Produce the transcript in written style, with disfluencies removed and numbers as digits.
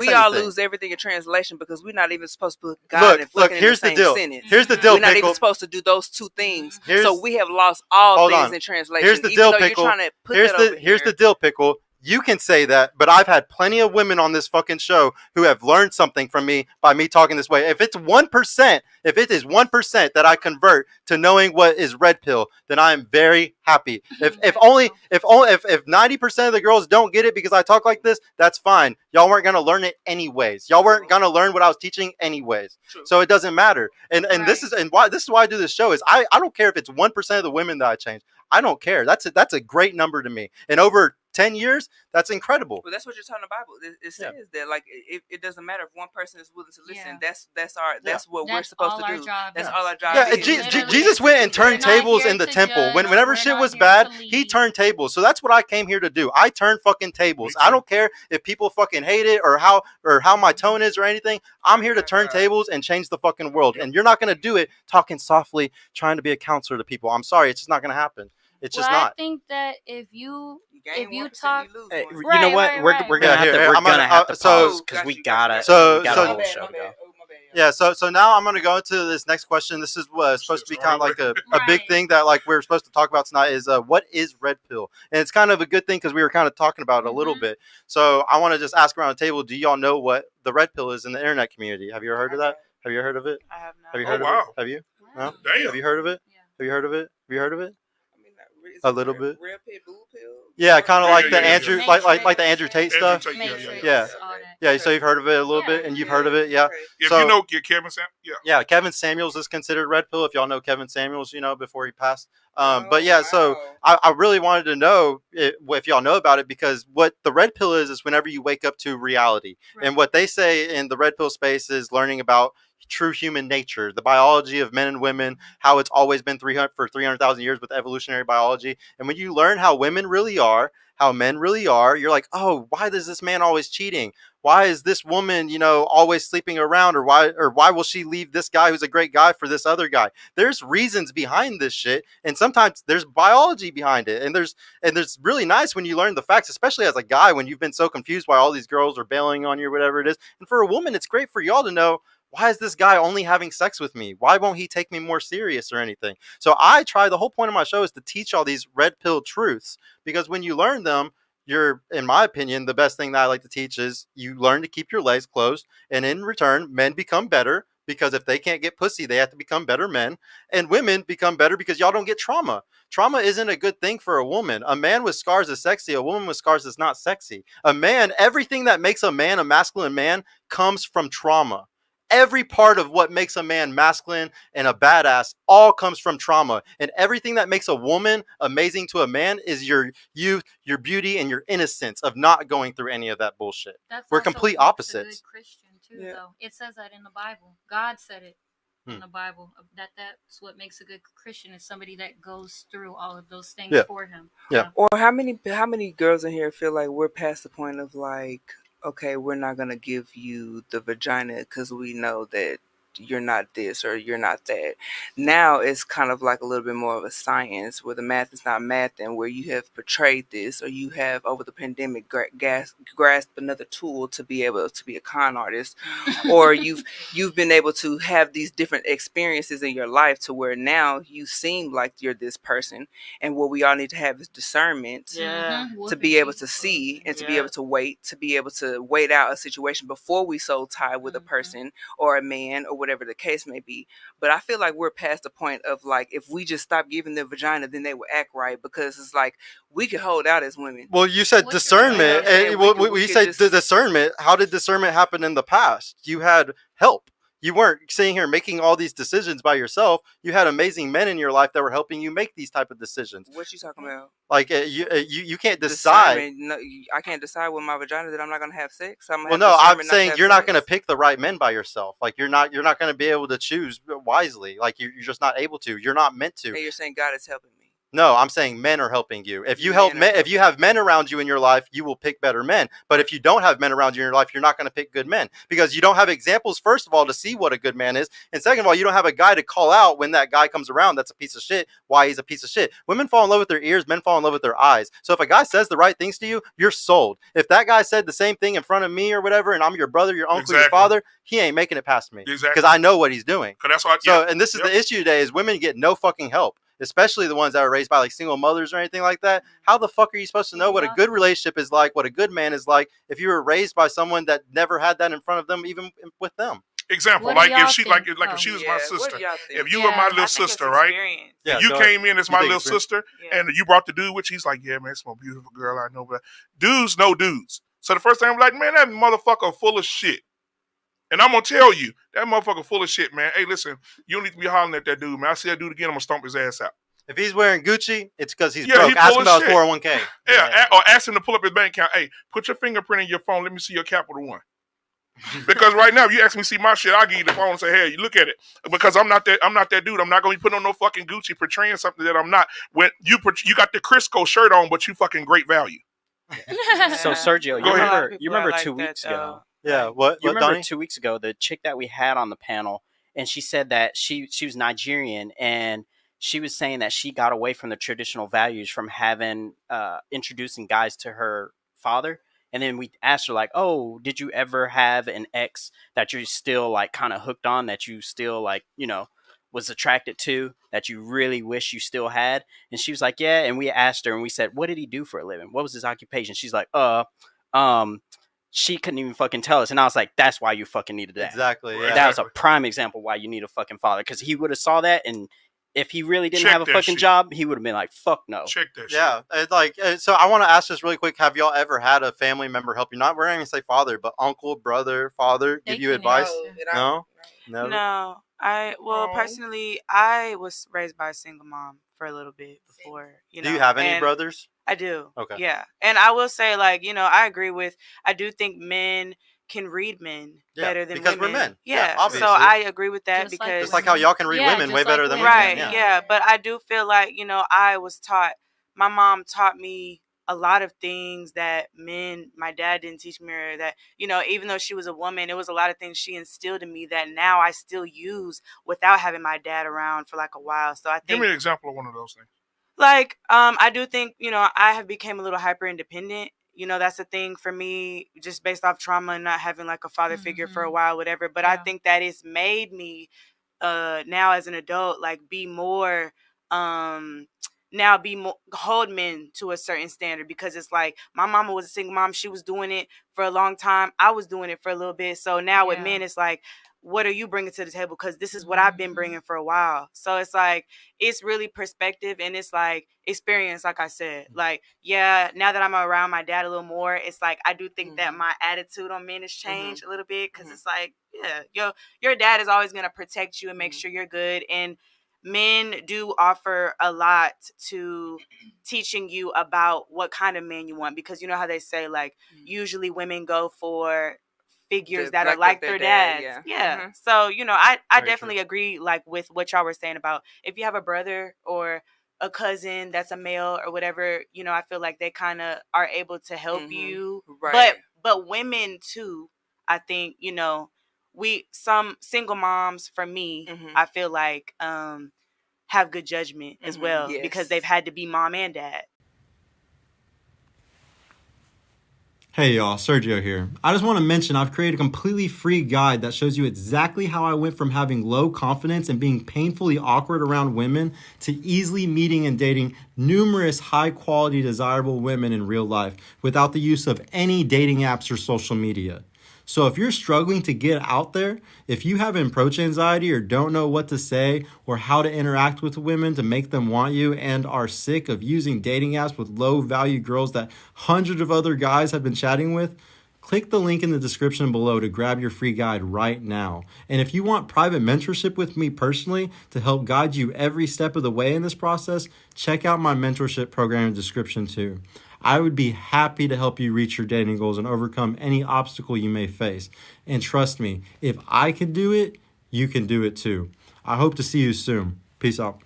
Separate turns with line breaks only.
We all lose everything in translation because we're not even supposed to put God and fucking in the same sentence.
Here's the deal,
We're not even supposed to do those two things. So we have lost all things in translation.
Here's the deal, Pickle. Here's the deal, Pickle. You can say that, but I've had plenty of women on this fucking show who have learned something from me by me talking this way. If it's 1%, if it is 1% that I convert to knowing what is red pill, then I am very happy. If 90% of the girls don't get it because I talk like this, that's fine. Y'all weren't gonna learn it anyways. Y'all weren't gonna learn what I was teaching anyways. So it doesn't matter. And this is why I do this show is I don't care if it's 1% of the women that I change. I don't care. That's a great number to me. And over 10 years, that's incredible.
Well, that's what you're telling the Bible. It says that like it doesn't matter if one person is willing to listen. That's what we're supposed to do. That's all our job.
Yeah, Jesus went and turned tables in the temple. Whenever shit was bad, he turned tables. So that's what I came here to do. I turn fucking tables. I don't care if people fucking hate it or how my tone is or anything. I'm here to turn tables and change the fucking world. And you're not gonna do it talking softly, trying to be a counselor to people. I'm sorry, it's just not gonna happen. It's just not.
I think that if you talk,
hey, you know what? We're gonna have to pause because we got a whole show to go.
Yeah, so now I'm gonna go into this next question. This is supposed to be kind of like a big thing that like we're supposed to talk about tonight is what is red pill? And it's kind of a good thing because we were kind of talking about it a little bit. So I want to just ask around the table, do y'all know what the red pill is in the internet community? Have you heard of that? Have you heard of it?
I have not.
Have you heard of it? Have you? No?
Damn.
Have you heard of it? Have you heard of it? Have you heard of it? A little bit.
Red pill, blue pill.
Yeah, kind of like the Andrew, like the Andrew Tate stuff.
Yeah.
So you've heard of it a little bit, and you've heard of it, yeah.
If you know Kevin Samuels,
yeah, Kevin Samuels is considered red pill. If y'all know Kevin Samuels, before he passed. But yeah, so I really wanted to know if y'all know about it because what the red pill is whenever you wake up to reality, and what they say in the red pill space is learning about true human nature, the biology of men and women, how it's always been 300,000 years with evolutionary biology. And when you learn how women really are, how men really are, you're like, oh, why is this man always cheating? Why is this woman, always sleeping around? Or why will she leave this guy who's a great guy for this other guy? There's reasons behind this shit. And sometimes there's biology behind it. And there's really nice when you learn the facts, especially as a guy, when you've been so confused why all these girls are bailing on you or whatever it is. And for a woman, it's great for y'all to know, why is this guy only having sex with me? Why won't he take me more serious or anything? So the whole point of my show is to teach all these red pill truths, because when you learn them, in my opinion, the best thing that I like to teach is you learn to keep your legs closed. And in return, men become better because if they can't get pussy, they have to become better men. And women become better because y'all don't get trauma. Trauma isn't a good thing for a woman. A man with scars is sexy. A woman with scars is not sexy. Everything that makes a man a masculine man comes from trauma. Every part of what makes a man masculine and a badass all comes from trauma. And everything that makes a woman amazing to a man is your youth, your beauty, and your innocence of not going through any of that bullshit. We're complete opposites.
A good Christian too, though. It says that in the Bible. God said it in the Bible. That's what makes a good Christian, is somebody that goes through all of those things for him.
Yeah.
Or how many girls in here feel like we're past the point of like, okay, we're not going to give you the vagina because we know that you're not this or you're not that. Now it's kind of like a little bit more of a science where the math is not math, and where you have portrayed this, or you have over the pandemic grasped another tool to be able to be a con artist, or you've been able to have these different experiences in your life to where now you seem like you're this person. And what we all need to have is discernment to be able to see and to be able to wait out a situation before we soul tie with a person or a man or whatever the case may be. But I feel like we're past the point of like, if we just stop giving them vagina, then they will act right, because it's like we can hold out as women.
Well, you said discernment. We said discernment. How did discernment happen in the past? You had help. You weren't sitting here making all these decisions by yourself. You had amazing men in your life that were helping you make these type of decisions.
What you talking about?
Like you can't decide.
No, I can't decide with my vagina that I'm not going to have sex.
I'm saying you're not going to pick the right men by yourself. Like you're not going to be able to choose wisely. Like you're just not able to. You're not meant to.
And you're saying God is helping me.
No, I'm saying men are helping you. If you help men, if you have men around you in your life, you will pick better men. But if you don't have men around you in your life, you're not going to pick good men because you don't have examples, first of all, to see what a good man is. And second of all, you don't have a guy to call out when that guy comes around that's a piece of shit, why he's a piece of shit. Women fall in love with their ears, men fall in love with their eyes. So if a guy says the right things to you, you're sold. If that guy said the same thing in front of me or whatever, and I'm your brother, your uncle, your father, he ain't making it past me because I know what he's doing.
That's why,
and this is the issue today is women get no fucking help. Especially the ones that are raised by like single mothers or anything like that. How the fuck are you supposed to know what a good relationship is like, what a good man is like, if you were raised by someone that never had that in front of them, even with them?
Example, like if she if she was my sister, if you were my little sister, right? Yeah, you came in as my little sister, and you brought the dude, which he's like, yeah, man, it's my beautiful girl, I know, but dudes know dudes. So the first time I'm like, man, that motherfucker full of shit. And I'm going to tell you, that motherfucker full of shit, man. Hey, listen, you don't need to be hollering at that dude, man. I see that dude again, I'm going to stomp his ass out.
If he's wearing Gucci, it's because he's broke. Ask him about his 401k.
Yeah, or ask him to pull up his bank account. Hey, put your fingerprint in your phone. Let me see your Capital One. Because right now, if you ask me to see my shit, I'll give you the phone and say, hey, you look at it. Because I'm not that dude. I'm not going to be putting on no fucking Gucci portraying something that I'm not. When you got the Crisco shirt on, but you fucking great value.
So, Sergio, you remember 2 weeks ago?
Yeah, what?
You remember
Donnie?
2 weeks ago, the chick that we had on the panel, and she said that she was Nigerian, and she was saying that she got away from the traditional values from having introducing guys to her father. And then we asked her like, oh, did you ever have an ex that you're still like kind of hooked on, that you still like, was attracted to, that you really wish you still had? And she was like, yeah. And we asked her and we said, what did he do for a living? What was his occupation? She's like, she couldn't even fucking tell us. And I was like, that's why you fucking needed that.
Exactly. Yeah.
That was a prime example why you need a fucking father. Because he would have saw that, and if he really didn't have a fucking job, he would have been like, fuck no.
Check that shit.
Yeah. So I want to ask this really quick. Have y'all ever had a family member help you? We're not going to say father, but uncle, brother, father, give you advice? No?
No. Personally, I was raised by a single mom for a little bit before,
Do you have any brothers?
I do.
Okay.
Yeah. And I will say, I agree I do think men can read men better than
because
women.
We're men.
Yeah.
Obviously.
So I agree with that
just like how y'all can read women way better than we can.
Yeah. But I do feel like, I was taught, my mom taught me a lot of things that my dad didn't teach me, or that, even though she was a woman, it was a lot of things she instilled in me that now I still use without having my dad around for like a while. So I think.
Give me an example of one of those things.
I do think, I have become a little hyper independent. That's a thing for me, just based off trauma and not having like a father figure for a while, whatever. But I think that it's made me now as an adult, like be more hold men to a certain standard, because it's like my mama was a single mom. She was doing it for a long time. I was doing it for a little bit. So now with men, it's like, what are you bringing to the table? Because this is what I've been bringing for a while. So it's like, it's really perspective, and it's like experience. Like I said, like, yeah, now that I'm around my dad a little more, it's like, I do think that my attitude on men has changed a little bit. Cause it's like, yeah, your dad is always going to protect you and make sure you're good. And men do offer a lot to teaching you about what kind of man you want, because you know how they say, like, usually women go for figures that are like their dads. Yeah. So, I definitely agree, like, with what y'all were saying about if you have a brother or a cousin that's a male or whatever, I feel like they kind of are able to help you. Right. But women too, I think, some single moms, for me, I feel like have good judgment as well, because they've had to be mom and dad.
Hey y'all, Sergio here. I just want to mention I've created a completely free guide that shows you exactly how I went from having low confidence and being painfully awkward around women to easily meeting and dating numerous high quality desirable women in real life without the use of any dating apps or social media. So if you're struggling to get out there, if you have approach anxiety or don't know what to say or how to interact with women to make them want you, and are sick of using dating apps with low value girls that hundreds of other guys have been chatting with, click the link in the description below to grab your free guide right now. And if you want private mentorship with me personally to help guide you every step of the way in this process, check out my mentorship program in the description too. I would be happy to help you reach your dating goals and overcome any obstacle you may face. And trust me, if I can do it, you can do it too. I hope to see you soon. Peace out.